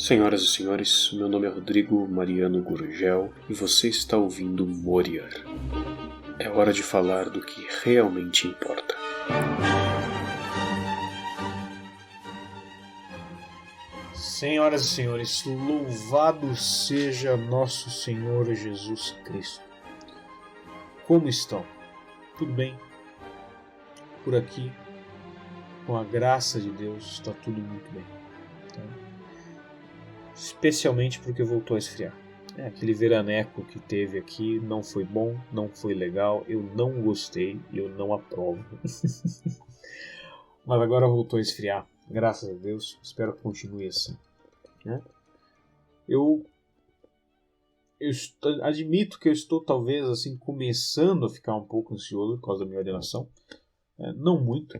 Senhoras e senhores, meu nome é Rodrigo Mariano Gurgel e você está ouvindo Moriar. É hora de falar do que realmente importa. Senhoras e senhores, louvado seja nosso Senhor Jesus Cristo. Como estão? Tudo bem? Por aqui, com a graça de Deus, está tudo muito bem. Tá? Especialmente porque voltou a esfriar. Aquele veraneco que teve aqui não foi bom, não foi legal, eu não gostei e eu não aprovo. Mas agora voltou a esfriar, graças a Deus, espero que continue assim. Eu admito que eu estou talvez assim começando a ficar um pouco ansioso por causa da minha ordenação. Não muito,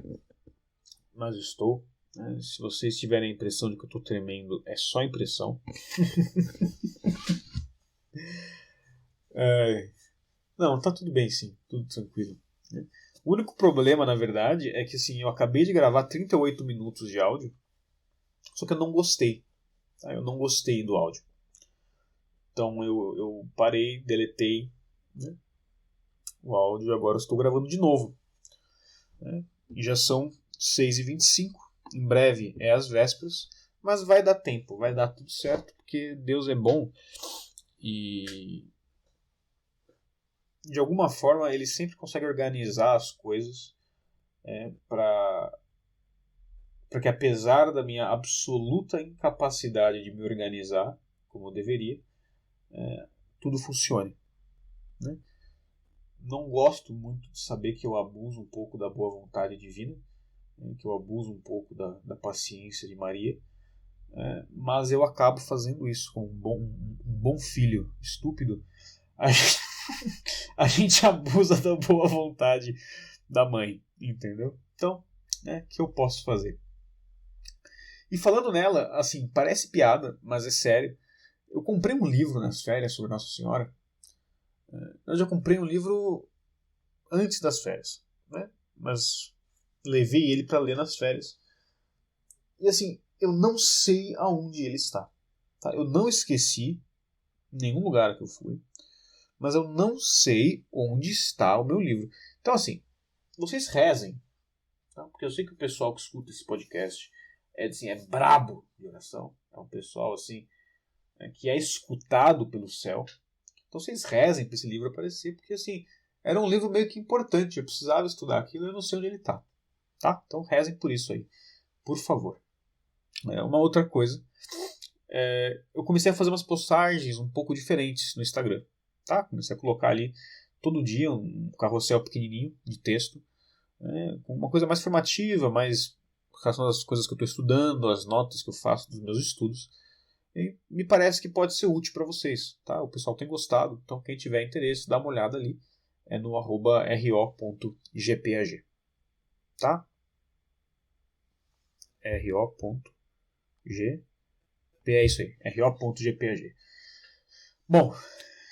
mas estou. Se vocês tiverem a impressão de que eu estou tremendo, é só impressão. Não, tá tudo bem sim, tudo tranquilo. O único problema, na verdade, é que assim, eu acabei de gravar 38 minutos de áudio, só que eu não gostei. Tá? Eu não gostei do áudio. Então eu parei, deletei o áudio e agora eu estou gravando de novo. E já são 6h25, em breve é as vésperas, mas vai dar tempo, vai dar tudo certo, porque Deus é bom e de alguma forma ele sempre consegue organizar as coisas para que, apesar da minha absoluta incapacidade de me organizar como eu deveria, tudo funcione. Não gosto muito de saber que eu abuso um pouco da boa vontade divina, que eu abuso um pouco da paciência de Maria, mas eu acabo fazendo isso com um bom filho estúpido. A gente abusa da boa vontade da mãe, entendeu? Então, que eu posso fazer? E falando nela, assim, parece piada, mas é sério. Eu comprei um livro nas férias sobre Nossa Senhora. Eu já comprei um livro antes das férias, mas levei ele para ler nas férias. E assim, eu não sei aonde ele está. Tá? Eu não esqueci em nenhum lugar que eu fui, mas eu não sei onde está o meu livro. Então assim, vocês rezem, tá? Porque eu sei que o pessoal que escuta esse podcast é brabo de oração. É um pessoal assim que é escutado pelo céu. Então vocês rezem para esse livro aparecer, porque assim, era um livro meio que importante. Eu precisava estudar aquilo e eu não sei onde ele está. Tá? Então rezem por isso aí, por favor. Uma outra coisa, eu comecei a fazer umas postagens um pouco diferentes no Instagram. Tá? Comecei a colocar ali todo dia um carrossel pequenininho de texto, com uma coisa mais formativa, mais relação às coisas que eu estou estudando, as notas que eu faço dos meus estudos. E me parece que pode ser útil para vocês. Tá? O pessoal tem gostado, então quem tiver interesse, dá uma olhada ali. É no @ro.gpag. Tá? ro.g. É isso aí, ro.gpag. Bom,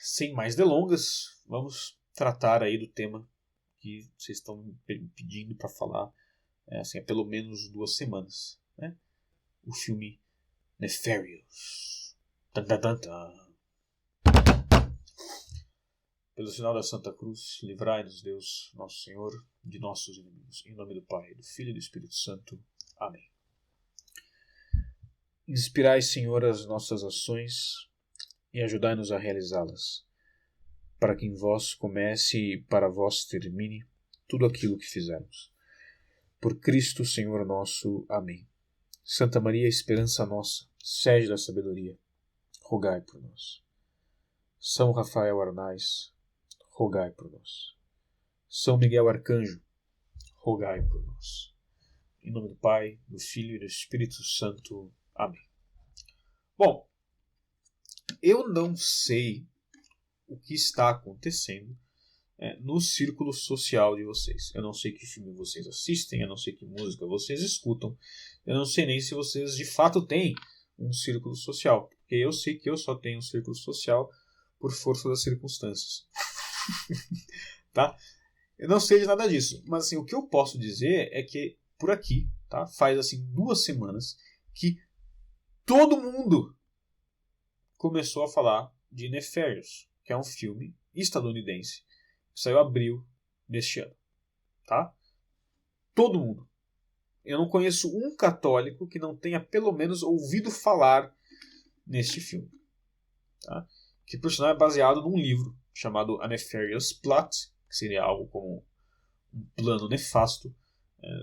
sem mais delongas, vamos tratar aí do tema que vocês estão me pedindo para falar há pelo menos 2 semanas. O filme Nefarious. Tan, tan, tan, tan. Pelo sinal da Santa Cruz, livrai-nos, Deus, nosso Senhor, de nossos inimigos. Em nome do Pai, do Filho e do Espírito Santo. Amém. Inspirai, Senhor, as nossas ações e ajudai-nos a realizá-las, para que em vós comece e para vós termine tudo aquilo que fizermos. Por Cristo, Senhor nosso. Amém. Santa Maria, esperança nossa, sede da sabedoria, rogai por nós. São Rafael Arnais, rogai por nós. São Miguel Arcanjo, rogai por nós. Em nome do Pai, do Filho e do Espírito Santo. Amém. Bom, eu não sei o que está acontecendo no círculo social de vocês. Eu não sei que filme vocês assistem, eu não sei que música vocês escutam, eu não sei nem se vocês de fato têm um círculo social, porque eu sei que eu só tenho um círculo social por força das circunstâncias. Tá? Eu não sei de nada disso, mas assim, o que eu posso dizer é que por aqui, tá? Faz 2 semanas que todo mundo começou a falar de Nefarious, que é um filme estadunidense que saiu em abril deste ano. Tá? Todo mundo. Eu não conheço um católico que não tenha pelo menos ouvido falar neste filme. Tá? Que por sinal é baseado num livro chamado A Nefarious Plot, que seria algo como um plano nefasto,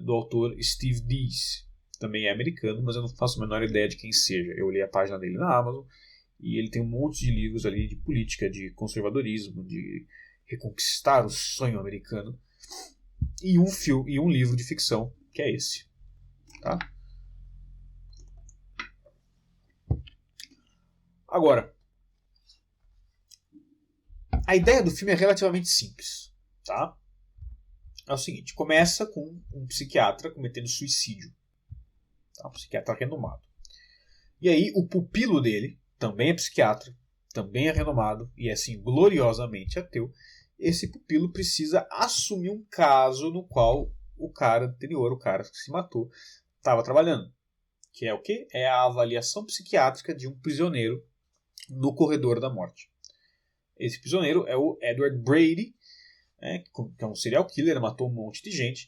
do autor Steve Dees. Também é americano, mas eu não faço a menor ideia de quem seja. Eu li a página dele na Amazon e ele tem um monte de livros ali de política, de conservadorismo, de reconquistar o sonho americano. E um livro de ficção, que é esse. Tá? Agora, a ideia do filme é relativamente simples. Tá? É o seguinte, começa com um psiquiatra cometendo suicídio. Tá? Um psiquiatra renomado. E aí o pupilo dele, também é psiquiatra, também é renomado e é assim gloriosamente ateu. Esse pupilo precisa assumir um caso no qual o cara anterior, o cara que se matou, estava trabalhando. Que é o quê? É a avaliação psiquiátrica de um prisioneiro no corredor da morte. Esse prisioneiro é o Edward Brady, que é um serial killer, matou um monte de gente.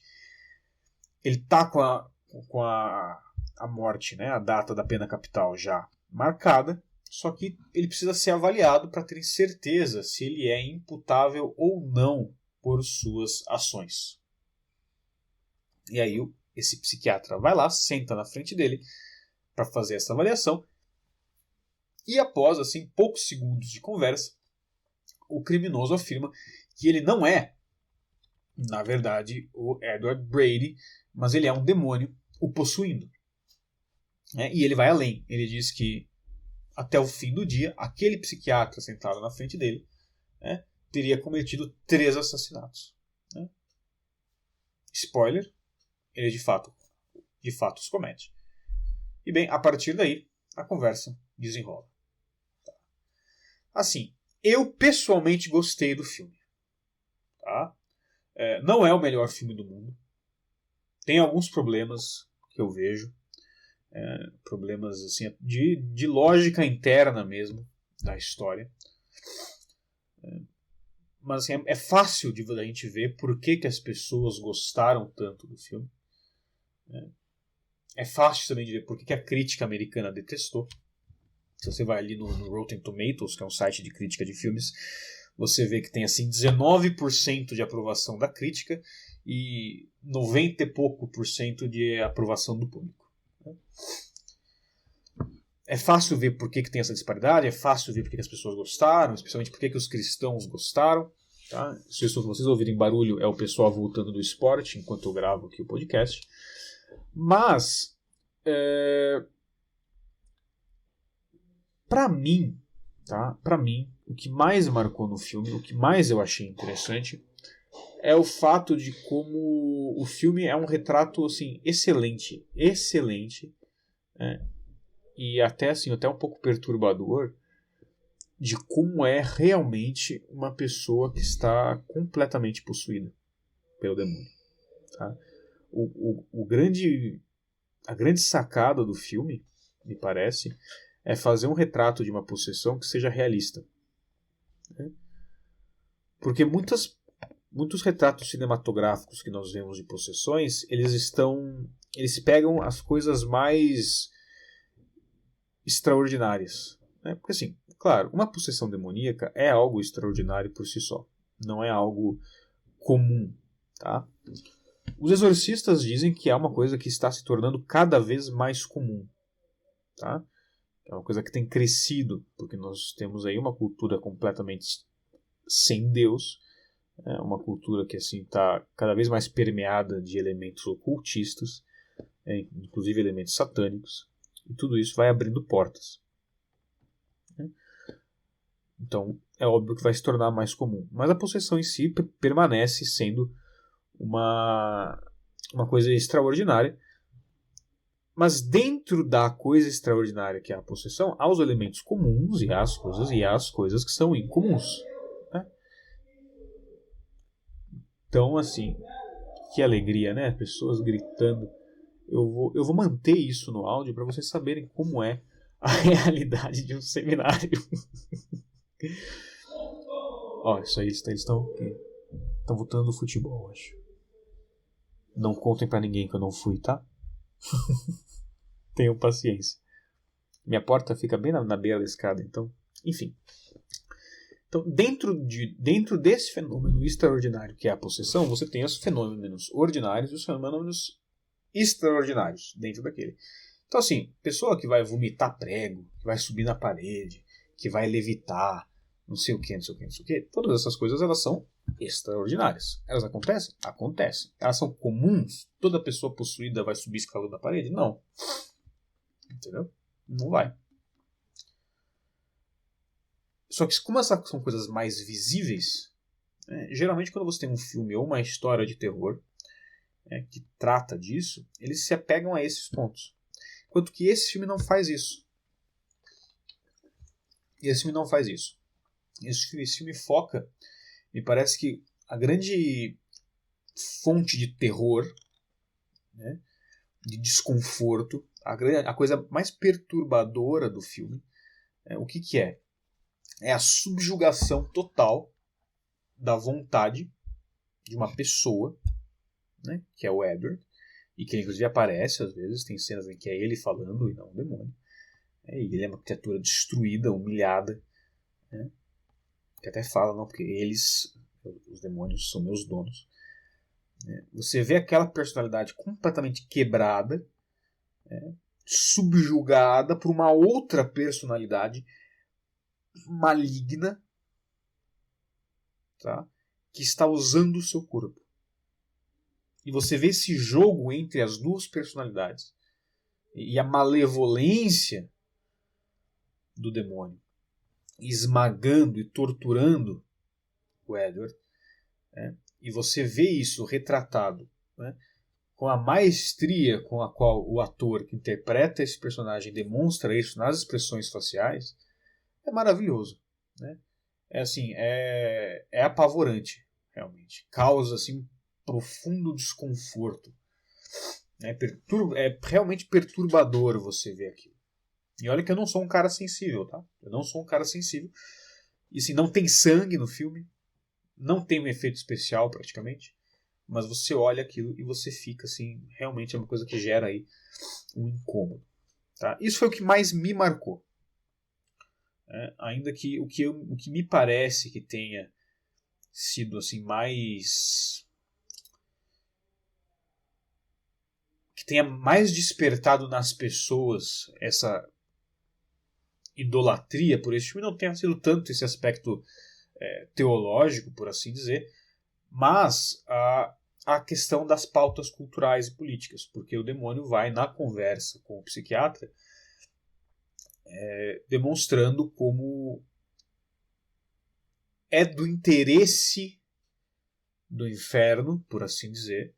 Ele está com a morte, né, a data da pena capital já marcada, só que ele precisa ser avaliado para ter certeza se ele é imputável ou não por suas ações. E aí esse psiquiatra vai lá, senta na frente dele para fazer essa avaliação e após assim poucos segundos de conversa, o criminoso afirma que ele não é, na verdade, o Edward Brady, mas ele é um demônio o possuindo. E ele vai além. Ele diz que até o fim do dia, aquele psiquiatra sentado na frente dele teria cometido 3 assassinatos. Spoiler, ele de fato os comete. E bem, a partir daí, a conversa desenrola. Assim, eu pessoalmente gostei do filme. Tá? Não é o melhor filme do mundo. Tem alguns problemas que eu vejo. Problemas assim, de lógica interna mesmo da história. Mas assim, é fácil de a gente ver por que as pessoas gostaram tanto do filme. É fácil também de ver por que a crítica americana detestou. Se você vai ali no Rotten Tomatoes, que é um site de crítica de filmes, você vê que tem assim 19% de aprovação da crítica e 90 e pouco por cento de aprovação do público. É fácil ver por que tem essa disparidade, é fácil ver por que as pessoas gostaram, especialmente por que os cristãos gostaram. Tá? Se vocês ouvirem barulho, é o pessoal voltando do esporte enquanto eu gravo aqui o podcast. Mas, para mim, o que mais marcou no filme, o que mais eu achei interessante, é o fato de como o filme é um retrato assim, excelente, e até um pouco perturbador, de como é realmente uma pessoa que está completamente possuída pelo demônio. Tá? A grande sacada do filme, me parece, é fazer um retrato de uma possessão que seja realista. Porque muitos retratos cinematográficos que nós vemos de possessões, eles pegam as coisas mais extraordinárias. Porque assim, claro, uma possessão demoníaca é algo extraordinário por si só. Não é algo comum. Tá? Os exorcistas dizem que é uma coisa que está se tornando cada vez mais comum. Tá? É uma coisa que tem crescido, porque nós temos aí uma cultura completamente sem Deus, uma cultura que assim está cada vez mais permeada de elementos ocultistas, inclusive elementos satânicos, e tudo isso vai abrindo portas. Então é óbvio que vai se tornar mais comum, mas a possessão em si permanece sendo uma coisa extraordinária. Mas dentro da coisa extraordinária que é a possessão, há os elementos comuns e há as coisas que são incomuns. Então, assim, que alegria, né? Pessoas gritando. Eu vou manter isso no áudio para vocês saberem como é a realidade de um seminário. Ó, isso aí, eles estão voltando do futebol, acho. Não contem pra ninguém que eu não fui, tá? Tenham paciência. Minha porta fica bem na beira da escada, então... Enfim. Então, dentro desse fenômeno extraordinário que é a possessão, você tem os fenômenos ordinários e os fenômenos extraordinários dentro daquele. Então, assim, pessoa que vai vomitar prego, que vai subir na parede, que vai levitar, não sei o que, não sei o que, não sei o que, todas essas coisas, elas são extraordinárias. Elas acontecem? Acontecem. Elas são comuns? Toda pessoa possuída vai subir escalando a parede? Não. Entendeu? Não vai. Só que como essas são coisas mais visíveis, geralmente quando você tem um filme ou uma história de terror que trata disso, eles se apegam a esses pontos. Enquanto que esse filme não faz isso. Esse filme foca, me parece que a grande fonte de terror, né, de desconforto, a coisa mais perturbadora do filme, o que é? É a subjugação total da vontade de uma pessoa, né, que é o Edward, e que inclusive aparece às vezes, tem cenas em que é ele falando e não o demônio. E ele é uma criatura destruída, humilhada, né, que até fala, não, porque eles, os demônios, são meus donos. Você vê aquela personalidade completamente quebrada, subjugada por uma outra personalidade maligna, tá? Que está usando o seu corpo. E você vê esse jogo entre as duas personalidades e a malevolência do demônio esmagando e torturando o Edward, né? E você vê isso retratado, né, com a maestria com a qual o ator que interpreta esse personagem demonstra isso nas expressões faciais. É maravilhoso, né? É apavorante, realmente. Causa assim profundo desconforto. É realmente perturbador você ver aquilo. E olha que eu não sou um cara sensível, tá? Eu não sou um cara sensível. E assim, não tem sangue no filme, não tem um efeito especial praticamente, mas você olha aquilo e você fica assim, realmente é uma coisa que gera aí um incômodo, tá? Isso foi o que mais me marcou. Ainda que o que me parece que tenha sido assim que tenha mais despertado nas pessoas essa idolatria por esse filme não tenha sido tanto esse aspecto teológico, por assim dizer, mas a questão das pautas culturais e políticas, porque o demônio vai na conversa com o psiquiatra demonstrando como é do interesse do inferno, por assim dizer,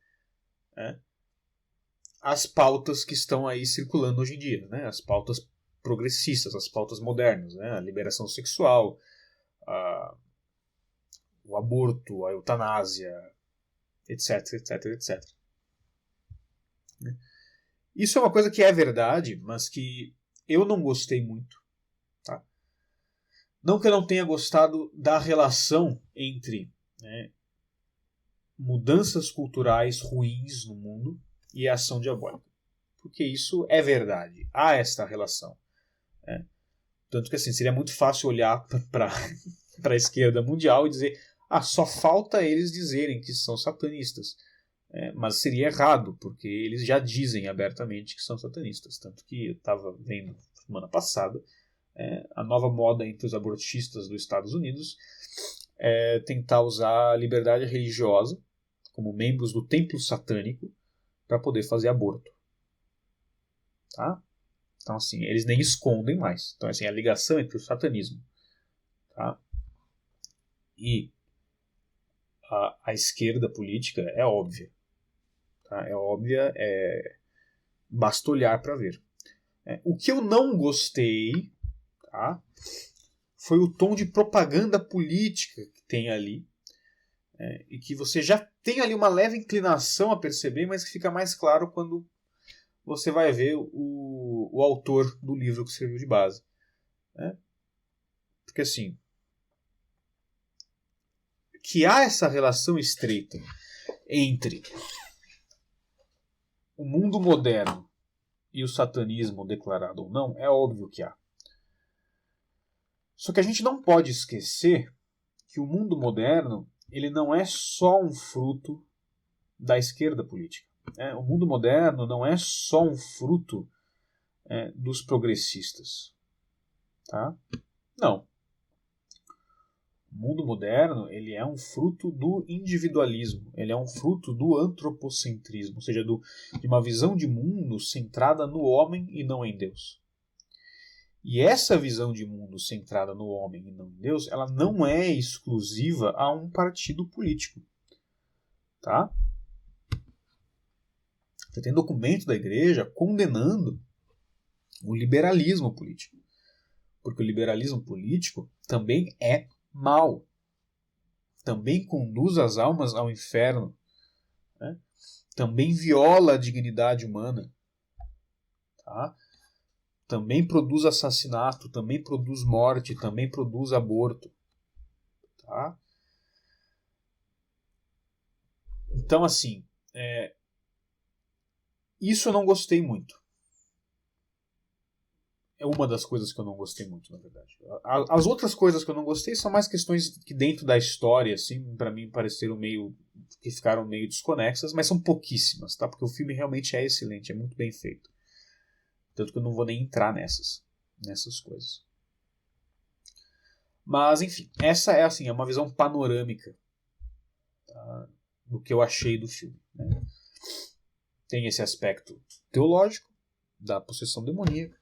as pautas que estão aí circulando hoje em dia, né? As pautas progressistas, as pautas modernas, né? A liberação sexual, o aborto, a eutanásia, etc, etc, etc. Isso é uma coisa que é verdade, mas que eu não gostei muito. Tá? Não que eu não tenha gostado da relação entre mudanças culturais ruins no mundo e a ação diabólica. Porque isso é verdade. Há esta relação. Tanto que assim, seria muito fácil olhar para a esquerda mundial e dizer só falta eles dizerem que são satanistas. Mas seria errado, porque eles já dizem abertamente que são satanistas. Tanto que eu estava vendo semana passada a nova moda entre os abortistas dos Estados Unidos é tentar usar a liberdade religiosa como membros do templo satânico para poder fazer aborto. Tá? Então, assim, eles nem escondem mais. Então, assim, a ligação entre o satanismo, tá, e a esquerda política é óbvia. Tá? É óbvia, basta olhar para ver. O que eu não gostei, tá, foi o tom de propaganda política que tem ali, e que você já tem ali uma leve inclinação a perceber, mas que fica mais claro quando você vai ver o autor do livro que serviu de base. Né? Porque assim, que há essa relação estreita entre o mundo moderno e o satanismo, declarado ou não, é óbvio que há. Só que a gente não pode esquecer que o mundo moderno ele não é só um fruto da esquerda política. O mundo moderno não é só um fruto dos progressistas. Tá? Não. O mundo moderno ele é um fruto do individualismo, ele é um fruto do antropocentrismo, ou seja, de uma visão de mundo centrada no homem e não em Deus. E essa visão de mundo centrada no homem e não em Deus, ela não é exclusiva a um partido político. Tá? Você tem documento da igreja condenando o liberalismo político. Porque o liberalismo político também é mal. Também conduz as almas ao inferno. Né? Também viola a dignidade humana. Tá? Também produz assassinato, também produz morte, também produz aborto. Tá? Então, assim, isso eu não gostei muito. É uma das coisas que eu não gostei muito, na verdade. As outras coisas que eu não gostei são mais questões que dentro da história, assim, para mim pareceram que ficaram meio desconexas, mas são pouquíssimas, tá? Porque o filme realmente é excelente, é muito bem feito. Tanto que eu não vou nem entrar nessas coisas. Mas, enfim, essa é assim, é uma visão panorâmica, tá, do que eu achei do filme. Né? Tem esse aspecto teológico da possessão demoníaca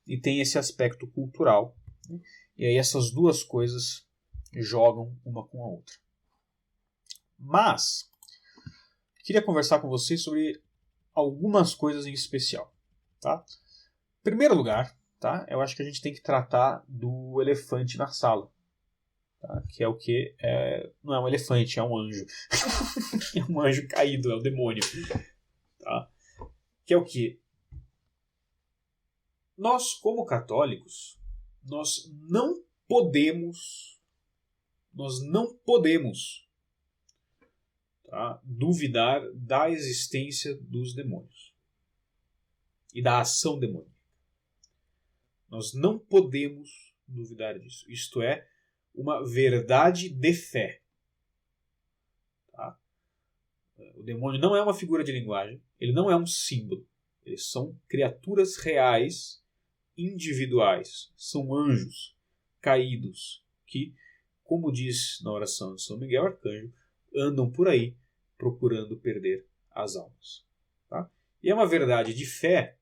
e tem esse aspecto cultural. Né? E aí essas duas coisas jogam uma com a outra. Mas queria conversar com vocês sobre algumas coisas em especial. Tá? Em primeiro lugar, tá, eu acho que a gente tem que tratar do elefante na sala. Tá? Que é o que? Não é um elefante, é um anjo. É um anjo caído, é o demônio. Tá? Que é o que? Nós, como católicos, nós não podemos tá, duvidar da existência dos demônios e da ação demônica. Nós não podemos duvidar disso. Isto é uma verdade de fé. Tá? O demônio não é uma figura de linguagem, ele não é um símbolo. Eles são criaturas reais, individuais. São anjos caídos que, como diz na oração de São Miguel Arcanjo, andam por aí procurando perder as almas. Tá? E é uma verdade de fé.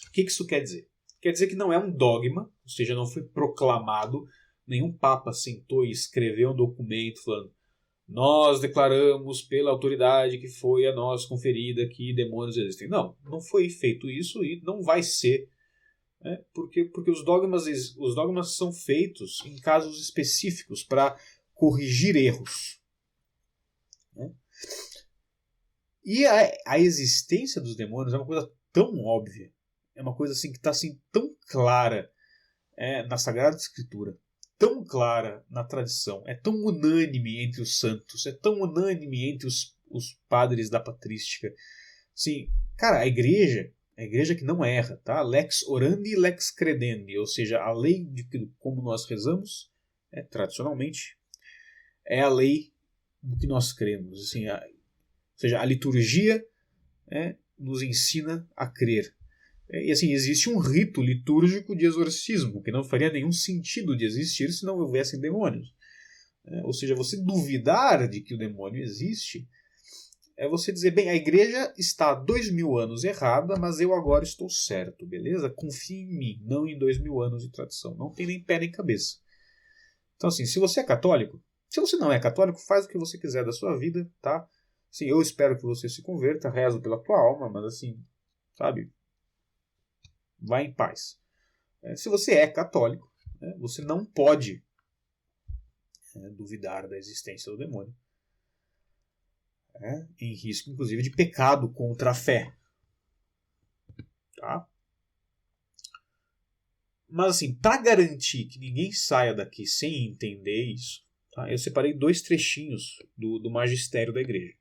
O que isso quer dizer? Quer dizer que não é um dogma, ou seja, não foi proclamado, nenhum papa sentou e escreveu um documento falando: nós declaramos pela autoridade que foi a nós conferida que demônios existem. Não foi feito isso e não vai ser. Né? Porque os dogmas são feitos em casos específicos para corrigir erros. Né? E a existência dos demônios é uma coisa tão óbvia, é uma coisa assim que está assim, tão clara na Sagrada Escritura, tão clara na tradição, é tão unânime entre os santos, é tão unânime entre os padres da patrística. Assim, cara, a igreja que não erra, tá? Lex orandi, lex credendi, ou seja, a lei de como nós rezamos, tradicionalmente, é a lei do que nós cremos. Assim, ou seja, a liturgia nos ensina a crer. E assim, existe um rito litúrgico de exorcismo, que não faria nenhum sentido de existir se não houvessem demônios. Ou seja, você duvidar de que o demônio existe é você dizer, bem, a igreja está há 2000 anos errada, mas eu agora estou certo, beleza? Confie em mim, não em 2000 anos de tradição. Não tem nem pé nem cabeça. Então assim, se você é católico, se você não é católico, faz o que você quiser da sua vida, tá? Assim, eu espero que você se converta, rezo pela tua alma, mas assim, sabe? Vá em paz. Se você é católico, você não pode duvidar da existência do demônio. Em risco, inclusive, de pecado contra a fé. Tá? Mas assim, para garantir que ninguém saia daqui sem entender isso, tá? Eu separei 2 trechinhos do magistério da igreja.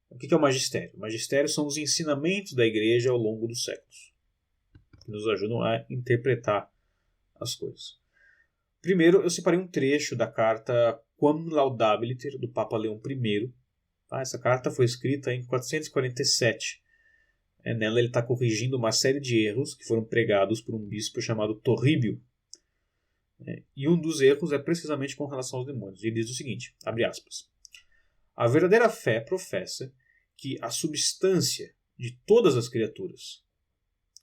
O que é o magistério? O magistério são os ensinamentos da igreja ao longo dos séculos, que nos ajudam a interpretar as coisas. Primeiro, eu separei um trecho da carta Quam Laudabiliter, do Papa Leão I. Tá? Essa carta foi escrita em 447. Nela ele está corrigindo uma série de erros que foram pregados por um bispo chamado Torríbio. E um dos erros é precisamente com relação aos demônios. Ele diz o seguinte, abre aspas, a verdadeira fé professa que a substância de todas as criaturas,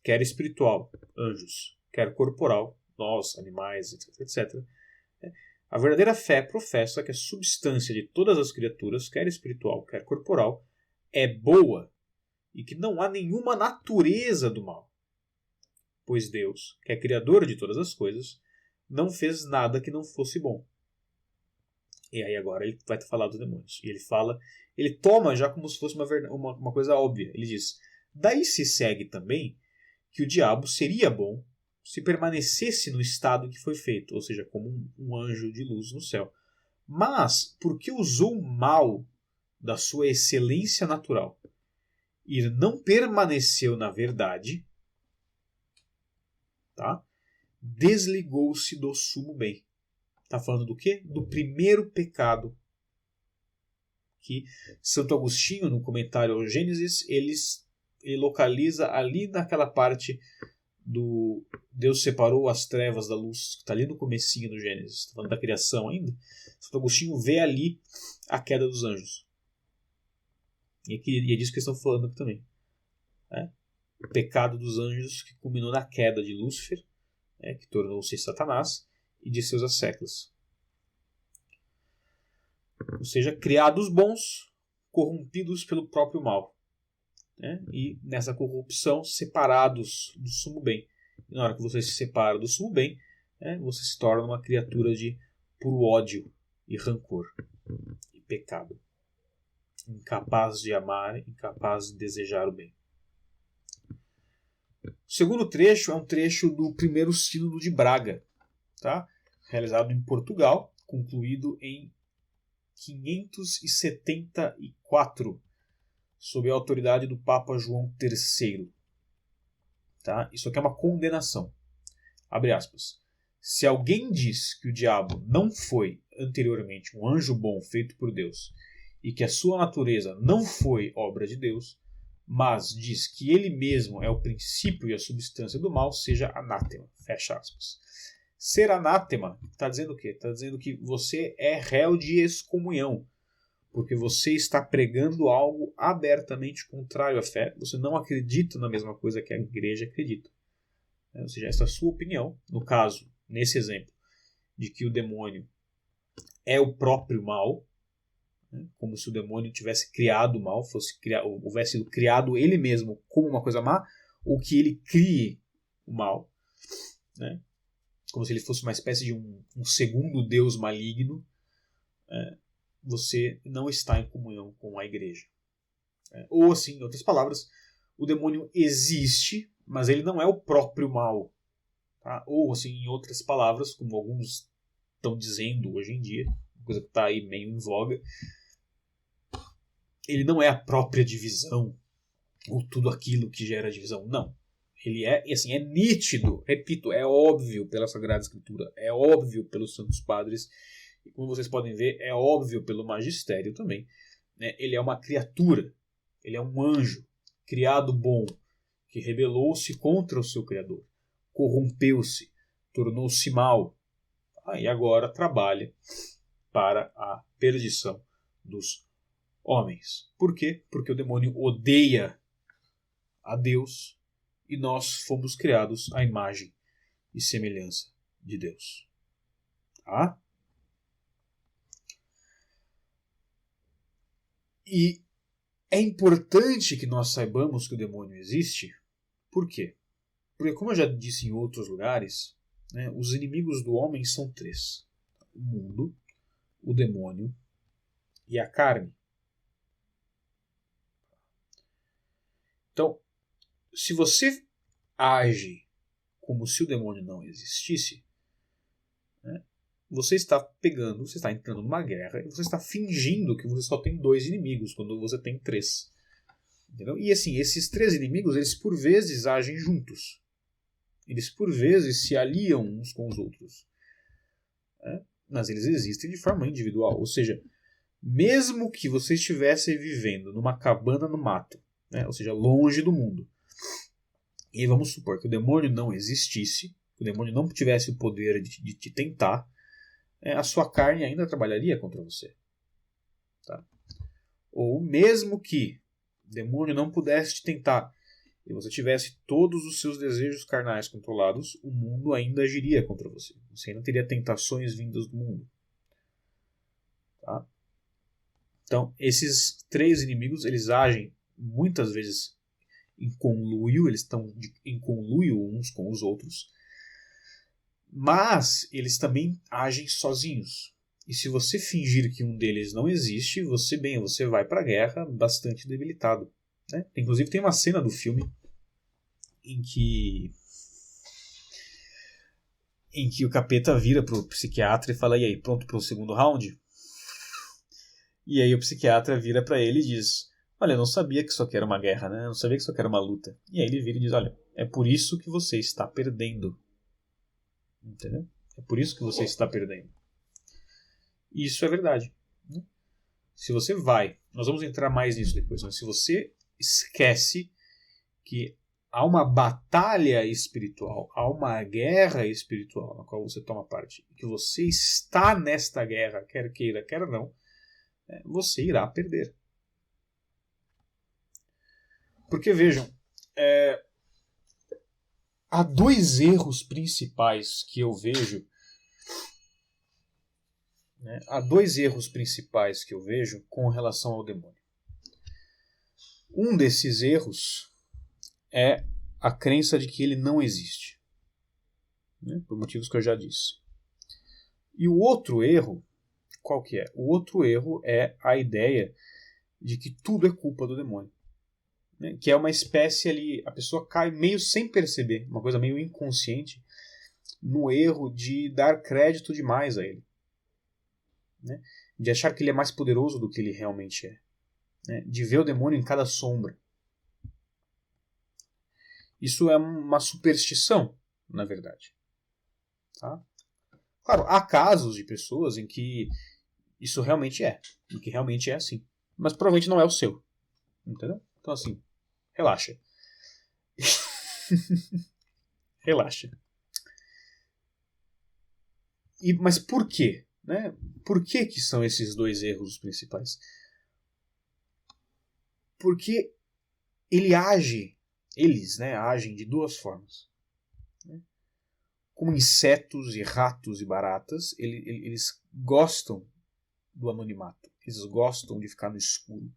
quer espiritual, anjos, quer corporal, nós, animais, etc., etc., a verdadeira fé professa que a substância de todas as criaturas, quer espiritual, quer corporal, é boa e que não há nenhuma natureza do mal. Pois Deus, que é criador de todas as coisas, não fez nada que não fosse bom. E aí agora ele vai falar dos demônios. E ele toma já como se fosse uma coisa óbvia. Ele diz, daí se segue também que o diabo seria bom se permanecesse no estado que foi feito, ou seja, como um anjo de luz no céu. Mas, porque usou mal da sua excelência natural e não permaneceu na verdade, tá? Desligou-se do sumo bem. Está falando do quê? Do primeiro pecado. Que Santo Agostinho, no comentário ao Gênesis, ele localiza ali naquela parte do Deus separou as trevas da luz, que está ali no comecinho do Gênesis, está falando da criação ainda. Santo Agostinho vê ali a queda dos anjos. E é disso que eles estão falando aqui também. O pecado dos anjos que culminou na queda de Lúcifer, que tornou-se Satanás, e de seus asseclas. Ou seja, criados bons, corrompidos pelo próprio mal. E nessa corrupção, separados do sumo bem. E na hora que você se separa do sumo bem, você se torna uma criatura de puro ódio e rancor e pecado. Incapaz de amar, incapaz de desejar o bem. O segundo trecho é um trecho do primeiro sínodo de Braga, tá? Realizado em Portugal, concluído em 574, sob a autoridade do Papa João III. Tá? Isso aqui é uma condenação. Abre aspas. Se alguém diz que o diabo não foi anteriormente um anjo bom feito por Deus e que a sua natureza não foi obra de Deus, mas diz que ele mesmo é o princípio e a substância do mal, seja anátema. Fecha aspas. Ser anátema está dizendo o quê? Está dizendo que você é réu de excomunhão, porque você está pregando algo abertamente contrário à fé, você não acredita na mesma coisa que a igreja acredita. Ou seja, essa é a sua opinião, no caso, nesse exemplo, de que o demônio é o próprio mal, como se o demônio tivesse criado o mal, houvesse sido criado ele mesmo como uma coisa má, ou que ele crie o mal, como se ele fosse uma espécie de um segundo Deus maligno. Você não está em comunhão com a igreja. Ou assim, em outras palavras, o demônio existe, mas ele não é o próprio mal. Tá? Ou assim, em outras palavras, como alguns estão dizendo hoje em dia, coisa que está aí meio em voga, ele não é a própria divisão, ou tudo aquilo que gera divisão. Não. Ele é nítido, repito, é óbvio pela Sagrada Escritura, é óbvio pelos Santos Padres, e como vocês podem ver, é óbvio pelo magistério também. Ele é uma criatura, ele é um anjo, criado bom, que rebelou-se contra o seu Criador, corrompeu-se, tornou-se mal, e agora trabalha para a perdição dos homens. Por quê? Porque o demônio odeia a Deus e nós fomos criados à imagem e semelhança de Deus. Tá? E é importante que nós saibamos que o demônio existe. Por quê? Porque, como eu já disse em outros lugares, os inimigos do homem são 3. O mundo, o demônio e a carne. Então, se você age como se o demônio não existisse, né, você está entrando numa guerra e você está fingindo que você só tem 2 inimigos quando você tem 3. Entendeu? E assim, esses 3 inimigos, eles por vezes agem juntos. Eles por vezes se aliam uns com os outros. Né? Mas eles existem de forma individual. Ou seja, mesmo que você estivesse vivendo numa cabana no mato, né? Ou seja, longe do mundo, e vamos supor que o demônio não existisse, que o demônio não tivesse o poder de te tentar, a sua carne ainda trabalharia contra você. Tá? Ou mesmo que o demônio não pudesse te tentar e você tivesse todos os seus desejos carnais controlados, o mundo ainda agiria contra você. Você ainda teria tentações vindas do mundo. Tá? Então, esses 3 inimigos, eles agem muitas vezes em conluio, eles estão em conluio uns com os outros, mas eles também agem sozinhos. E se você fingir que um deles não existe, você vai para a guerra bastante debilitado. Né? Inclusive tem uma cena do filme em que o capeta vira pro psiquiatra e fala: e aí, pronto pro segundo round? E aí o psiquiatra vira para ele e diz: olha, eu não sabia que isso aqui era uma guerra, né? Eu não sabia que isso aqui era uma luta. E aí ele vira e diz: olha, é por isso que você está perdendo. Entendeu? É por isso que você está perdendo. E isso é verdade. Né? Se você nós vamos entrar mais nisso depois, mas se você esquece que há uma batalha espiritual, há uma guerra espiritual na qual você toma parte, que você está nesta guerra, quer queira, quer não, você irá perder. Porque vejam, há 2 erros principais que eu vejo. Há 2 erros principais que eu vejo com relação ao demônio. Um desses erros é a crença de que ele não existe, né, por motivos que eu já disse. E o outro erro, qual que é? O outro erro é a ideia de que tudo é culpa do demônio. Né, que é uma espécie ali, a pessoa cai meio sem perceber, uma coisa meio inconsciente, no erro de dar crédito demais a ele. Né, de achar que ele é mais poderoso do que ele realmente é. Né, de ver o demônio em cada sombra. Isso é uma superstição, na verdade. Tá? Claro, há casos de pessoas em que isso realmente em que realmente é assim. Mas provavelmente não é o seu. Entendeu? Então assim, relaxa. Relaxa. Mas por quê? Né? Por que são esses 2 erros principais? Porque eles agem de 2 formas. Né? Como insetos e ratos e baratas, eles gostam do anonimato. Eles gostam de ficar no escuro.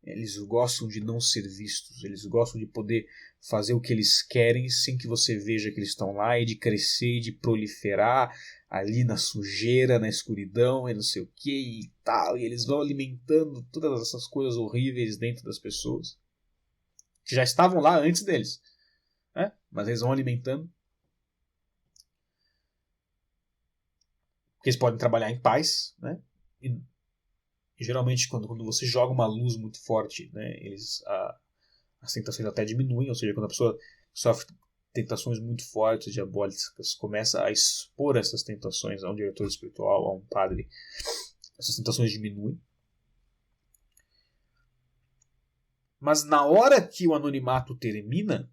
Eles gostam de não ser vistos. Eles gostam de poder fazer o que eles querem sem que você veja que eles estão lá, e de crescer e de proliferar ali na sujeira, na escuridão e não sei o que e tal. E eles vão alimentando todas essas coisas horríveis dentro das pessoas, que já estavam lá antes deles. Né? Mas eles vão alimentando. Porque eles podem trabalhar em paz, né? E geralmente quando você joga uma luz muito forte, né, as tentações até diminuem, ou seja, quando a pessoa sofre tentações muito fortes, diabólicas, começa a expor essas tentações a um diretor espiritual, a um padre, essas tentações diminuem. Mas na hora que o anonimato termina,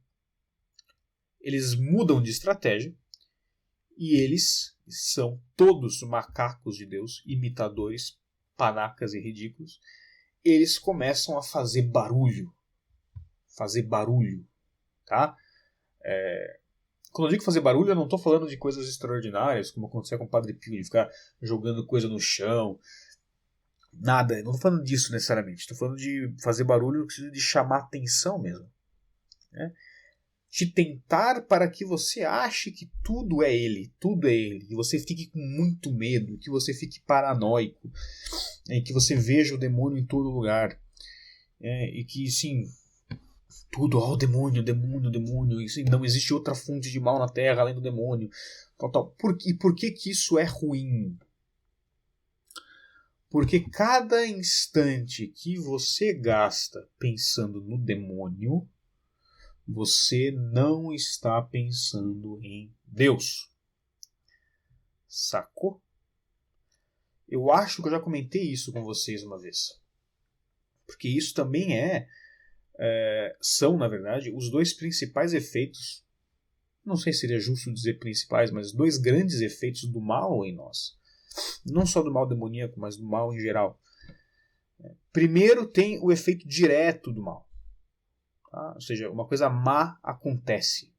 eles mudam de estratégia e eles são todos macacos de Deus, imitadores, panacas e ridículos. Eles começam a fazer barulho. Tá? Quando eu digo fazer barulho, eu não estou falando de coisas extraordinárias, como acontecia com o Padre Pio, de ficar jogando coisa no chão. Nada, eu não estou falando disso necessariamente. Estou falando de fazer barulho no sentido de chamar atenção mesmo. Né? De tentar para que você ache que tudo é ele, que você fique com muito medo, que você fique paranoico, que você veja o demônio em todo lugar, e que sim, tudo, o demônio, demônio, demônio, isso, não existe outra fonte de mal na Terra além do demônio, tal, tal. E por que isso é ruim? Porque cada instante que você gasta pensando no demônio, você não está pensando em Deus. Sacou? Eu acho que eu já comentei isso com vocês uma vez. Porque isso também são, na verdade, os dois principais efeitos, não sei se seria justo dizer principais, mas dois grandes efeitos do mal em nós. Não só do mal demoníaco, mas do mal em geral. Primeiro tem o efeito direto do mal. Tá? Ou seja, uma coisa má acontece.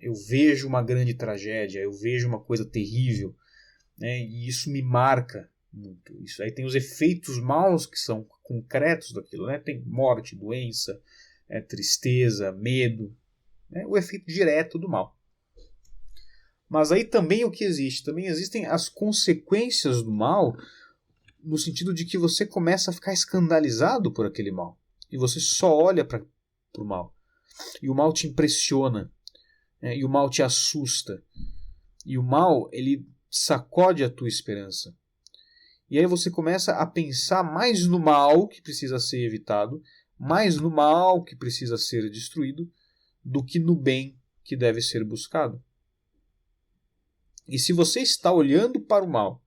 Eu vejo uma grande tragédia, eu vejo uma coisa terrível, e isso me marca muito. Isso aí tem os efeitos maus que são concretos daquilo. Tem morte, doença, tristeza, medo. O efeito direto do mal. Mas aí também o que existe? Também existem as consequências do mal, no sentido de que você começa a ficar escandalizado por aquele mal. E você só olha para o mal. E o mal te impressiona. E o mal te assusta. E o mal, ele sacode a tua esperança. E aí você começa a pensar mais no mal que precisa ser evitado, mais no mal que precisa ser destruído, do que no bem que deve ser buscado. E se você está olhando para o mal,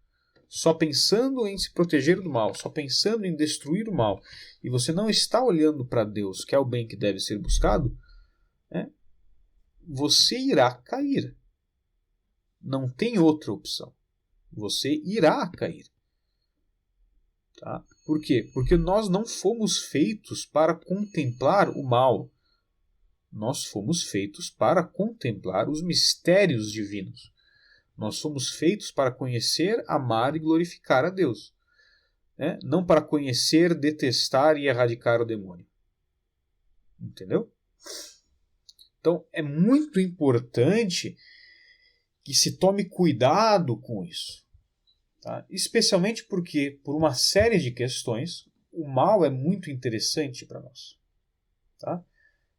só pensando em se proteger do mal, só pensando em destruir o mal, e você não está olhando para Deus, que é o bem que deve ser buscado, você irá cair. Não tem outra opção. Você irá cair. Tá? Por quê? Porque nós não fomos feitos para contemplar o mal. Nós fomos feitos para contemplar os mistérios divinos. Nós somos feitos para conhecer, amar e glorificar a Deus. Não para conhecer, detestar e erradicar o demônio. Entendeu? Então é muito importante que se tome cuidado com isso. Tá? Especialmente porque, por uma série de questões, o mal é muito interessante para nós. Tá?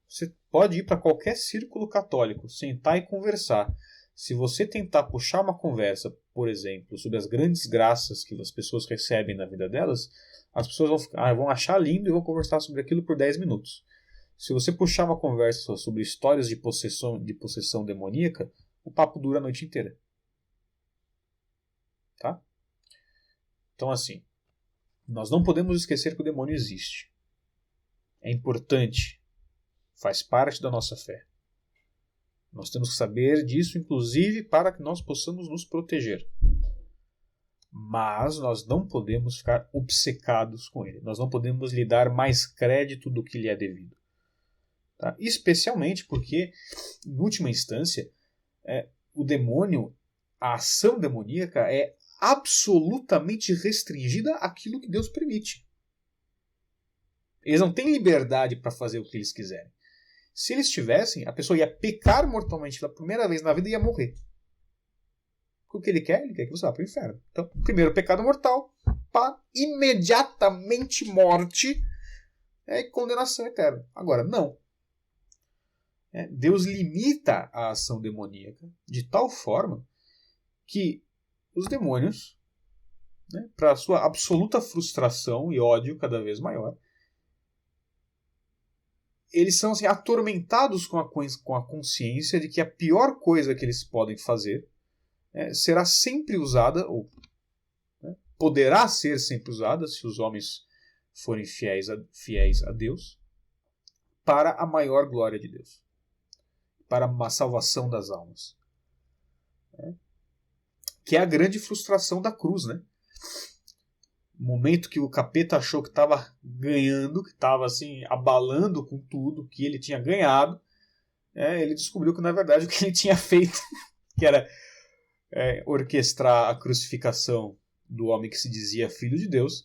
Você pode ir para qualquer círculo católico, sentar e conversar. Se você tentar puxar uma conversa, por exemplo, sobre as grandes graças que as pessoas recebem na vida delas, as pessoas vão achar lindo e vão conversar sobre aquilo por 10 minutos. Se você puxar uma conversa sobre histórias de possessão demoníaca, o papo dura a noite inteira. Tá? Então, assim, nós não podemos esquecer que o demônio existe. É importante. Faz parte da nossa fé. Nós temos que saber disso, inclusive, para que nós possamos nos proteger. Mas nós não podemos ficar obcecados com ele. Nós não podemos lhe dar mais crédito do que lhe é devido. Tá? Especialmente porque, em última instância, o demônio, a ação demoníaca é absolutamente restringida àquilo que Deus permite. Eles não têm liberdade para fazer o que eles quiserem. Se eles tivessem, a pessoa ia pecar mortalmente pela primeira vez na vida e ia morrer. O que ele quer? Ele quer que você vá para o inferno. Então, primeiro pecado mortal, imediatamente morte e condenação eterna. Agora, não. Deus limita a ação demoníaca de tal forma que os demônios, para sua absoluta frustração e ódio cada vez maior, eles são atormentados com a consciência de que a pior coisa que eles podem fazer será sempre usada, ou poderá ser sempre usada, se os homens forem fiéis a Deus, para a maior glória de Deus, para a salvação das almas. Que é a grande frustração da cruz, né? No momento que o capeta achou que estava ganhando, que estava assim, abalando com tudo, que ele tinha ganhado, ele descobriu que, na verdade, o que ele tinha feito, que era orquestrar a crucificação do homem que se dizia filho de Deus,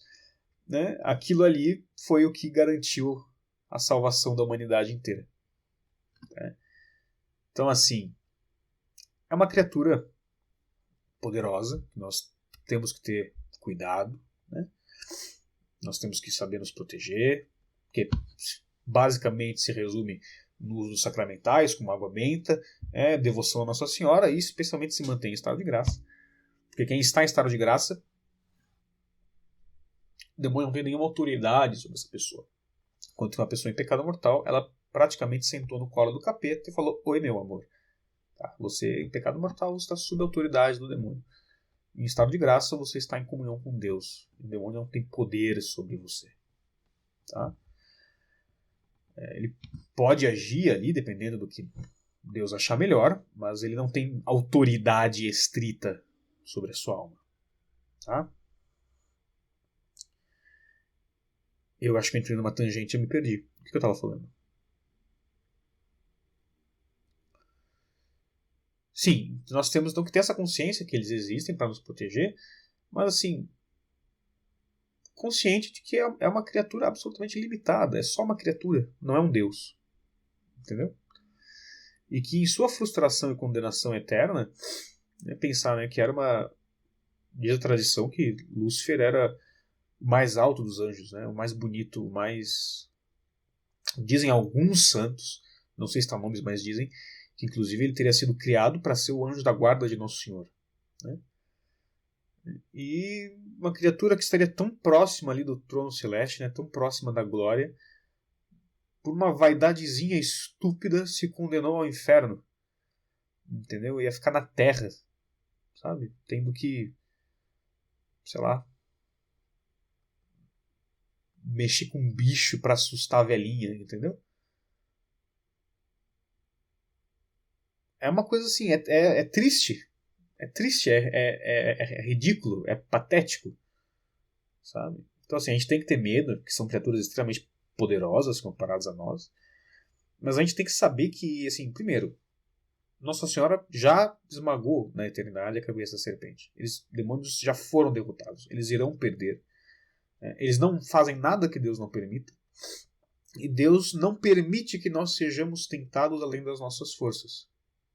aquilo ali foi o que garantiu a salvação da humanidade inteira. Então, assim, é uma criatura poderosa, que nós temos que ter cuidado, nós temos que saber nos proteger, porque basicamente se resume no uso dos sacramentais, como água benta, devoção a Nossa Senhora e especialmente se mantém em estado de graça. Porque quem está em estado de graça, o demônio não tem nenhuma autoridade sobre essa pessoa. Enquanto que uma pessoa em pecado mortal, ela praticamente sentou no colo do capeta e falou: oi, meu amor. Tá? Você, em pecado mortal, está sob a autoridade do demônio. Em estado de graça, você está em comunhão com Deus. O demônio não tem poder sobre você. Tá? Ele pode agir ali, dependendo do que Deus achar melhor, mas ele não tem autoridade estrita sobre a sua alma. Tá? Eu acho que eu entrei numa tangente e me perdi. O que eu estava falando? Sim, nós temos então que ter essa consciência que eles existem para nos proteger, mas assim, consciente de que é uma criatura absolutamente limitada, é só uma criatura, não é um Deus. Entendeu? E que em sua frustração e condenação eterna, pensar, né, que era uma... Diz a tradição que Lúcifer era o mais alto dos anjos, né, o mais bonito, o mais... Dizem alguns santos, não sei se está nomes, mas dizem que inclusive ele teria sido criado para ser o anjo da guarda de Nosso Senhor. Né? E uma criatura que estaria tão próxima ali do trono celeste, né, tão próxima da glória, por uma vaidadezinha estúpida se condenou ao inferno. Entendeu? Ia ficar na terra, sabe? Tendo que, sei lá, mexer com um bicho para assustar a velhinha, entendeu? É uma coisa assim, é triste. É triste, é ridículo, é patético. Sabe? Então assim, a gente tem que ter medo, que são criaturas extremamente poderosas comparadas a nós. Mas a gente tem que saber que, assim, primeiro, Nossa Senhora já esmagou na eternidade a cabeça da serpente. Demônios já foram derrotados. Eles irão perder. Eles não fazem nada que Deus não permita. E Deus não permite que nós sejamos tentados além das nossas forças.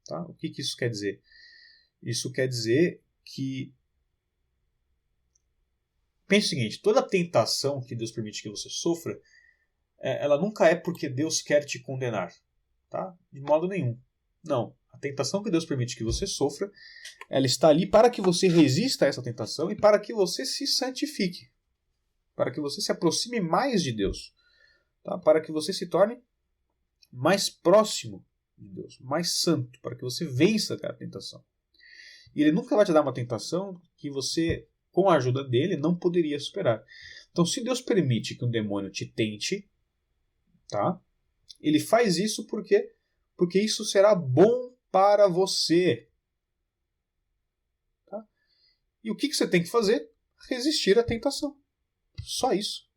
Tá? O que isso quer dizer? Isso quer dizer que... Pense o seguinte, toda tentação que Deus permite que você sofra, ela nunca é porque Deus quer te condenar. Tá? De modo nenhum. Não. A tentação que Deus permite que você sofra, ela está ali para que você resista a essa tentação e para que você se santifique. Para que você se aproxime mais de Deus. Tá? Para que você se torne mais próximo de Deus, mais santo, para que você vença a tentação. E ele nunca vai te dar uma tentação que você, com a ajuda dele, não poderia superar. Então, se Deus permite que um demônio te tente, tá? Ele faz isso porque isso será bom para você. Tá? E o que você tem que fazer? Resistir à tentação. Só isso.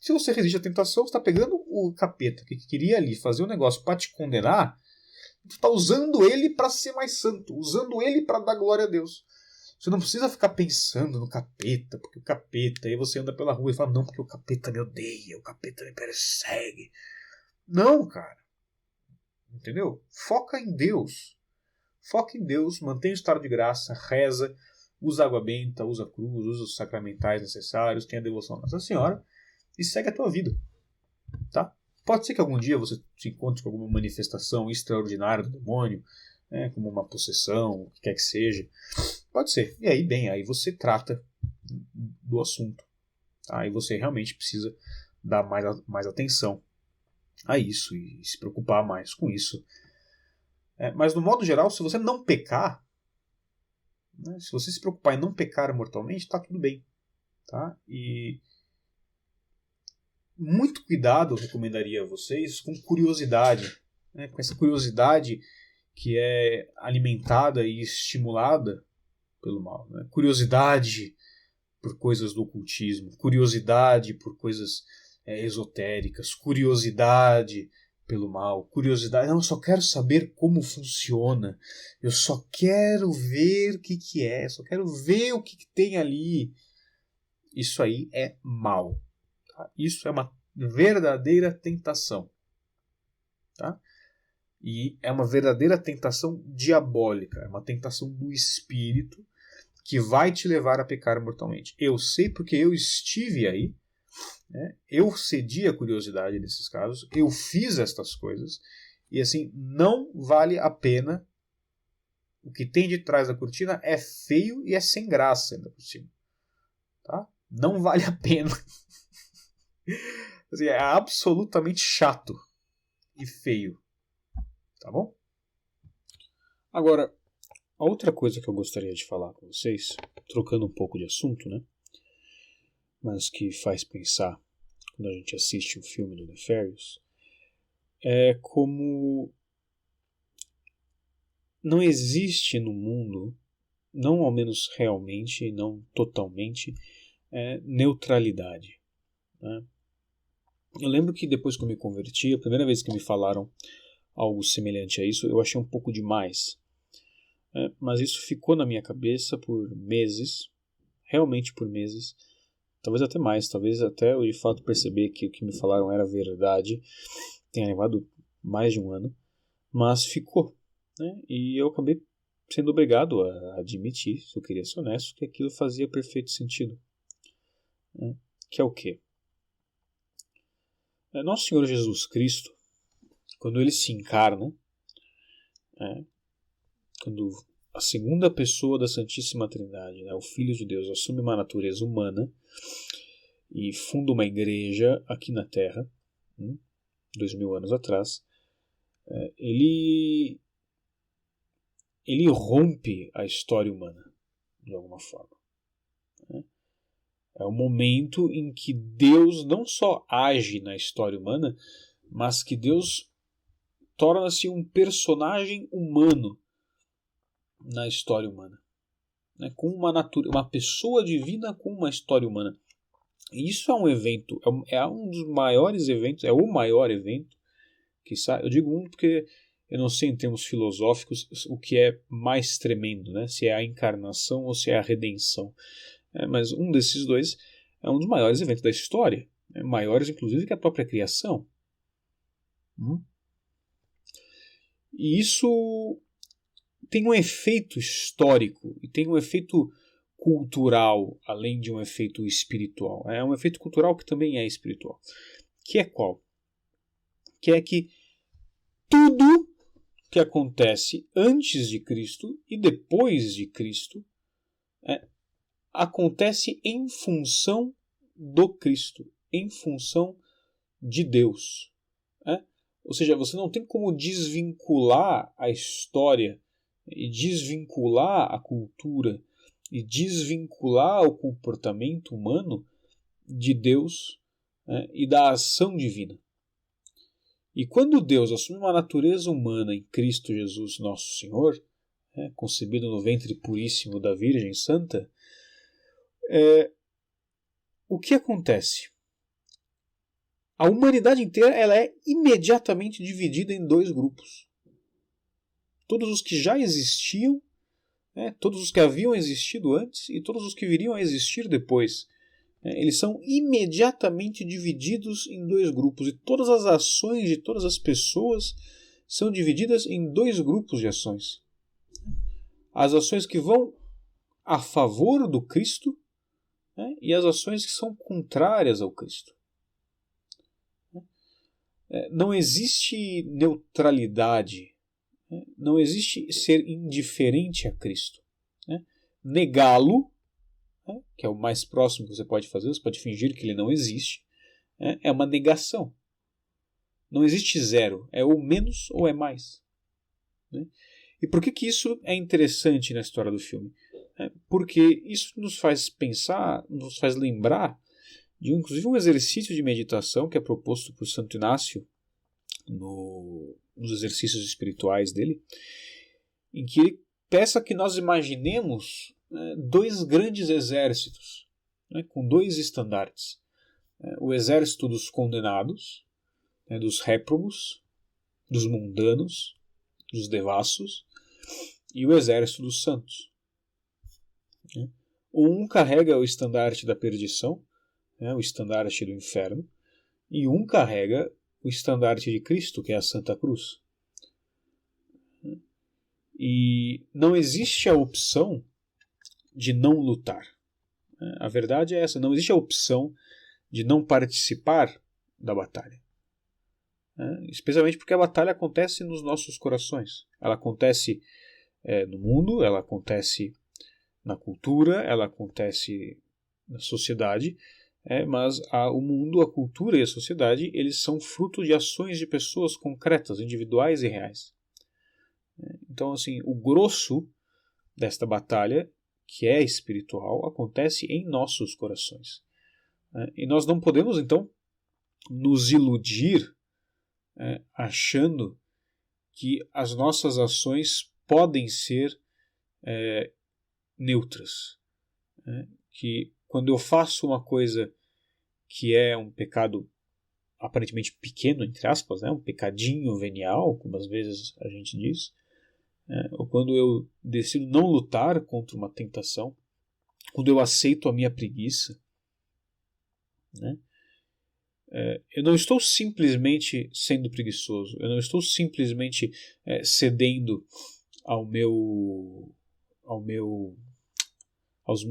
Se você resiste à tentação, você está pegando o capeta que queria ali fazer um negócio para te condenar, você está usando ele para ser mais santo, usando ele para dar glória a Deus. Você não precisa ficar pensando no capeta, porque o capeta, aí você anda pela rua e fala, não, porque o capeta me odeia, o capeta me persegue. Não, cara. Entendeu? Foca em Deus. Foca em Deus, mantém o estado de graça, reza, usa água benta, usa a cruz, usa os sacramentais necessários, tem a devoção a Nossa Senhora e segue a tua vida. Tá? Pode ser que algum dia você se encontre com alguma manifestação extraordinária do demônio, como uma possessão, o que quer que seja. Pode ser. E aí, bem, aí você trata do assunto. Tá? Aí você realmente precisa dar mais atenção a isso e se preocupar mais com isso. Mas, no modo geral, se você não pecar, né, se você se preocupar em não pecar mortalmente, está tudo bem. Tá? E muito cuidado, eu recomendaria a vocês, com curiosidade. Né, com essa curiosidade que é alimentada e estimulada pelo mal. Né? Curiosidade por coisas do ocultismo, curiosidade por coisas esotéricas, curiosidade pelo mal, curiosidade, não, eu só quero saber como funciona, eu só quero ver o que é, só quero ver o que tem ali. Isso aí é mal. Tá? Isso é uma verdadeira tentação. Tá? E é uma verdadeira tentação diabólica, é uma tentação do espírito que vai te levar a pecar mortalmente. Eu sei porque eu estive aí, né? Eu cedi a curiosidade nesses casos, eu fiz estas coisas, e assim, não vale a pena. O que tem de trás da cortina é feio e é sem graça ainda por cima. Tá? Não vale a pena. Assim, é absolutamente chato e feio. Tá bom? Agora, a outra coisa que eu gostaria de falar com vocês, trocando um pouco de assunto, né? Mas que faz pensar quando a gente assiste o filme do Nefarious, é como não existe no mundo, não ao menos realmente, não totalmente, neutralidade. Né? Eu lembro que depois que eu me converti, a primeira vez que me falaram algo semelhante a isso, eu achei um pouco demais. Mas isso ficou na minha cabeça por meses, realmente por meses, talvez até mais, talvez até eu de fato perceber que o que me falaram era verdade, tenha levado mais de um ano, mas ficou. Né? E eu acabei sendo obrigado a admitir, se eu queria ser honesto, que aquilo fazia perfeito sentido. Né? Que é o quê? Nosso Senhor Jesus Cristo, quando ele se encarna, quando a segunda pessoa da Santíssima Trindade, né, o Filho de Deus, assume uma natureza humana e funda uma igreja aqui na Terra, 2000 anos atrás, ele rompe a história humana, de alguma forma. É o momento em que Deus não só age na história humana, mas que Deus torna-se um personagem humano na história humana. Né? Com uma pessoa divina com uma história humana. E isso é um evento, é um dos maiores eventos, é o maior evento, eu digo um porque eu não sei em termos filosóficos o que é mais tremendo, né? Se é a encarnação ou se é a redenção. Mas um desses dois é um dos maiores eventos da história, maiores inclusive que a própria criação. E isso tem um efeito histórico e tem um efeito cultural, além de um efeito espiritual. É um efeito cultural que também é espiritual. Que é qual? Que é que tudo que acontece antes de Cristo e depois de Cristo acontece em função do Cristo, em função de Deus. Ou seja, você não tem como desvincular a história e desvincular a cultura e desvincular o comportamento humano de Deus e da ação divina. E quando Deus assume uma natureza humana em Cristo Jesus, nosso Senhor, concebido no ventre puríssimo da Virgem Santa, o que acontece? A humanidade inteira ela é imediatamente dividida em dois grupos. Todos os que já existiam, todos os que haviam existido antes e todos os que viriam a existir depois. Eles são imediatamente divididos em dois grupos e todas as ações de todas as pessoas são divididas em dois grupos de ações. As ações que vão a favor do Cristo e as ações que são contrárias ao Cristo. Não existe neutralidade, não existe ser indiferente a Cristo. Negá-lo, que é o mais próximo que você pode fazer, você pode fingir que ele não existe, é uma negação. Não existe zero, é ou menos ou é mais. E por que isso é interessante na história do filme? Porque isso nos faz pensar, nos faz lembrar de inclusive um exercício de meditação que é proposto por Santo Inácio nos exercícios espirituais dele, em que ele peça que nós imaginemos dois grandes exércitos, com dois estandartes. O exército dos condenados, dos réprobos, dos mundanos, dos devassos, e o exército dos santos. Um carrega o estandarte da perdição, o estandarte do inferno, e um carrega o estandarte de Cristo, que é a Santa Cruz. E não existe a opção de não lutar. A verdade é essa, não existe a opção de não participar da batalha. Especialmente porque a batalha acontece nos nossos corações. Ela acontece no mundo, ela acontece na cultura, ela acontece na sociedade, mas o mundo, a cultura e a sociedade, eles são fruto de ações de pessoas concretas, individuais e reais. Então, assim, o grosso desta batalha, que é espiritual, acontece em nossos corações. E nós não podemos, então, nos iludir achando que as nossas ações podem ser neutras. Que quando eu faço uma coisa que é um pecado aparentemente pequeno, entre aspas, um pecadinho venial, como às vezes a gente diz, ou quando eu decido não lutar contra uma tentação, quando eu aceito a minha preguiça, eu não estou simplesmente sendo preguiçoso, eu não estou simplesmente cedendo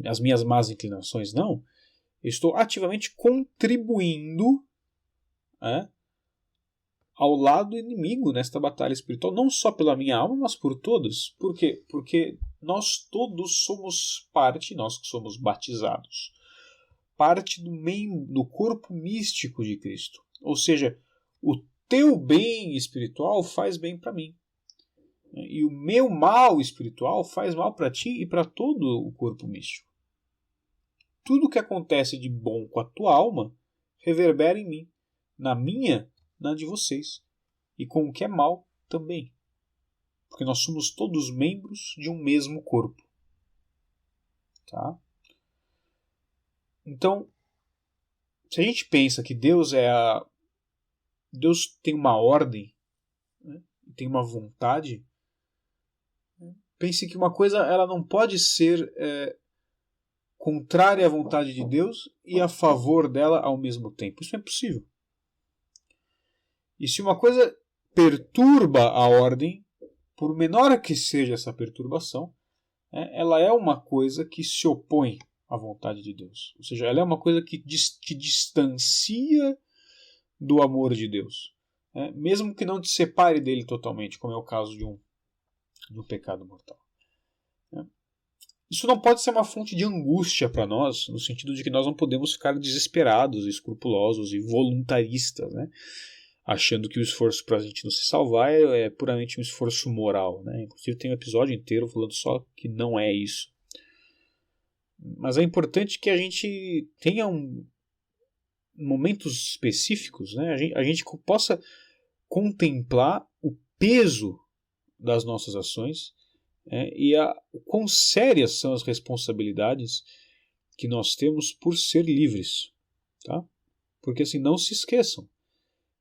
às minhas más inclinações, não. Eu estou ativamente contribuindo ao lado inimigo nesta batalha espiritual, não só pela minha alma, mas por todos. Por quê? Porque nós todos somos parte, nós que somos batizados, parte do corpo místico de Cristo. Ou seja, o teu bem espiritual faz bem para mim. E o meu mal espiritual faz mal para ti e para todo o corpo místico. Tudo que acontece de bom com a tua alma reverbera em mim, na minha, na de vocês. E com o que é mal também. Porque nós somos todos membros de um mesmo corpo. Tá? Então, se a gente pensa que Deus tem uma ordem, tem uma vontade, pense que uma coisa ela não pode ser contrária à vontade de Deus e a favor dela ao mesmo tempo. Isso é impossível. E se uma coisa perturba a ordem, por menor que seja essa perturbação, ela é uma coisa que se opõe à vontade de Deus. Ou seja, ela é uma coisa que te distancia do amor de Deus. Mesmo que não te separe dele totalmente, como é o caso de um pecado mortal. Isso não pode ser uma fonte de angústia para nós, no sentido de que nós não podemos ficar desesperados, escrupulosos e voluntaristas, achando que o esforço para a gente não se salvar é puramente um esforço moral. Inclusive tem um episódio inteiro falando só que não é isso. Mas é importante que a gente tenha momentos específicos, a gente possa contemplar o peso das nossas ações e o quão sérias são as responsabilidades que nós temos por ser livres. Tá? Porque assim, não se esqueçam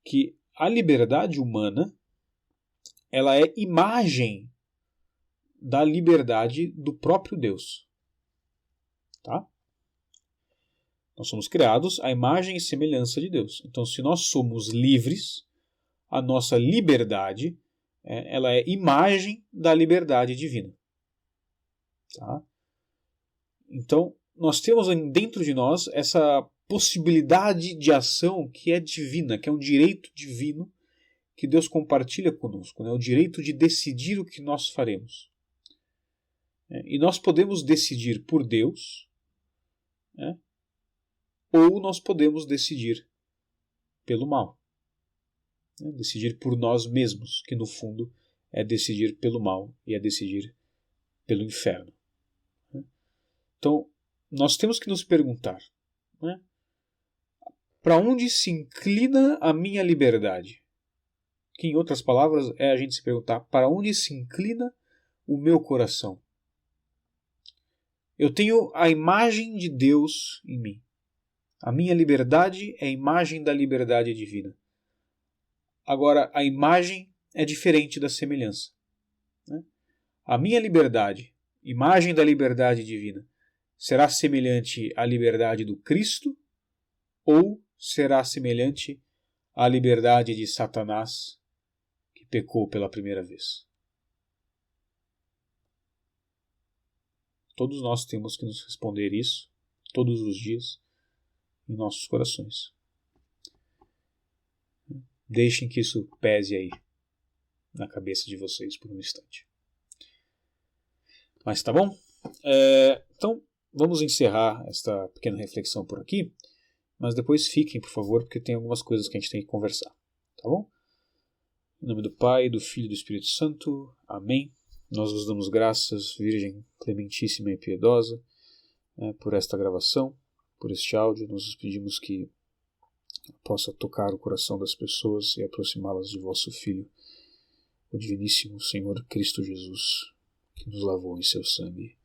que a liberdade humana ela é imagem da liberdade do próprio Deus. Tá? Nós somos criados à imagem e semelhança de Deus. Então, se nós somos livres, a nossa liberdade ela é imagem da liberdade divina. Tá? Então, nós temos dentro de nós essa possibilidade de ação que é divina, que é um direito divino que Deus compartilha conosco, o direito de decidir o que nós faremos. E nós podemos decidir por Deus, ou nós podemos decidir pelo mal. Decidir por nós mesmos, que no fundo é decidir pelo mal e é decidir pelo inferno. Então, nós temos que nos perguntar, para onde se inclina a minha liberdade? Que, em outras palavras, é a gente se perguntar, para onde se inclina o meu coração? Eu tenho a imagem de Deus em mim. A minha liberdade é a imagem da liberdade divina. Agora, a imagem é diferente da semelhança. A minha liberdade, imagem da liberdade divina, será semelhante à liberdade do Cristo ou será semelhante à liberdade de Satanás, que pecou pela primeira vez? Todos nós temos que nos responder isso todos os dias em nossos corações. Deixem que isso pese aí na cabeça de vocês por um instante. Mas tá bom? Então, vamos encerrar esta pequena reflexão por aqui, mas depois fiquem, por favor, porque tem algumas coisas que a gente tem que conversar. Tá bom? Em nome do Pai, do Filho e do Espírito Santo. Amém. Nós vos damos graças, Virgem clementíssima e piedosa, por esta gravação, por este áudio. Nós vos pedimos que possa tocar o coração das pessoas e aproximá-las de vosso Filho, o Diviníssimo Senhor Cristo Jesus, que nos lavou em seu sangue.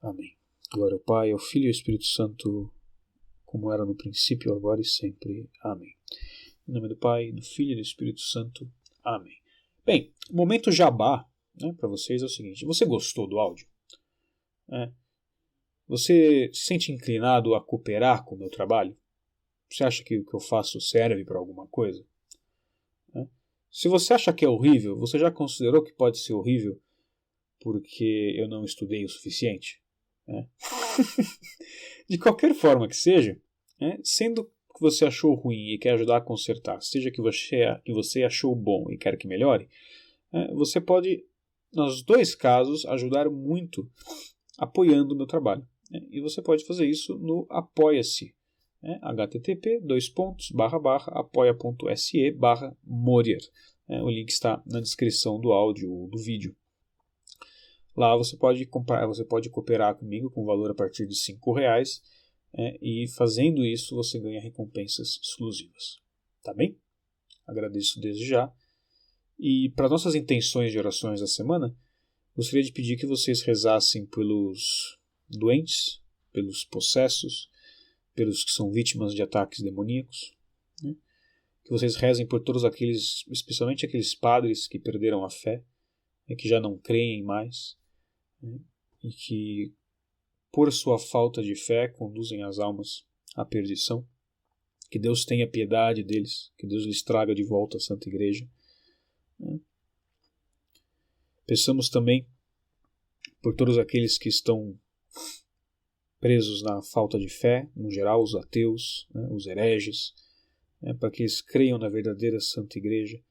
Amém. Glória ao Pai, ao Filho e ao Espírito Santo, como era no princípio, agora e sempre. Amém. Em nome do Pai, do Filho e do Espírito Santo. Amém. Bem, o momento jabá, para vocês é o seguinte: você gostou do áudio? Você se sente inclinado a cooperar com o meu trabalho? Você acha que o que eu faço serve para alguma coisa? Se você acha que é horrível, você já considerou que pode ser horrível porque eu não estudei o suficiente? De qualquer forma que seja, sendo que você achou ruim e quer ajudar a consertar, seja que você achou bom e quer que melhore, você pode, nos dois casos, ajudar muito apoiando o meu trabalho. E você pode fazer isso no Apoia-se. http://apoia.se/Morier. O link está na descrição do áudio ou do vídeo. Lá você pode cooperar comigo com valor a partir de R$5, e fazendo isso você ganha recompensas exclusivas. Tá bem? Agradeço desde já. E para nossas intenções de orações da semana, gostaria de pedir que vocês rezassem pelos doentes, pelos possessos, pelos que são vítimas de ataques demoníacos, que vocês rezem por todos aqueles, especialmente aqueles padres que perderam a fé, que já não creem mais, e que, por sua falta de fé, conduzem as almas à perdição. Que Deus tenha piedade deles, que Deus lhes traga de volta a Santa Igreja. Peçamos também por todos aqueles que estão presos na falta de fé, no geral os ateus, os hereges, para que eles creiam na verdadeira Santa Igreja,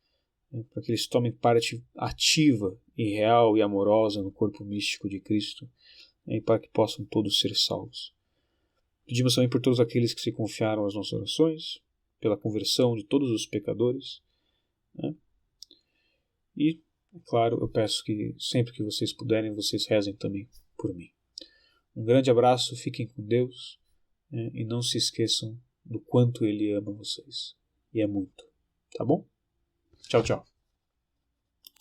para que eles tomem parte ativa e real e amorosa no corpo místico de Cristo, e para que possam todos ser salvos. Pedimos também por todos aqueles que se confiaram às nossas orações, pela conversão de todos os pecadores, e, é claro, eu peço que sempre que vocês puderem, vocês rezem também por mim. Um grande abraço, fiquem com Deus, e não se esqueçam do quanto Ele ama vocês. E é muito. Tá bom? Tchau, tchau.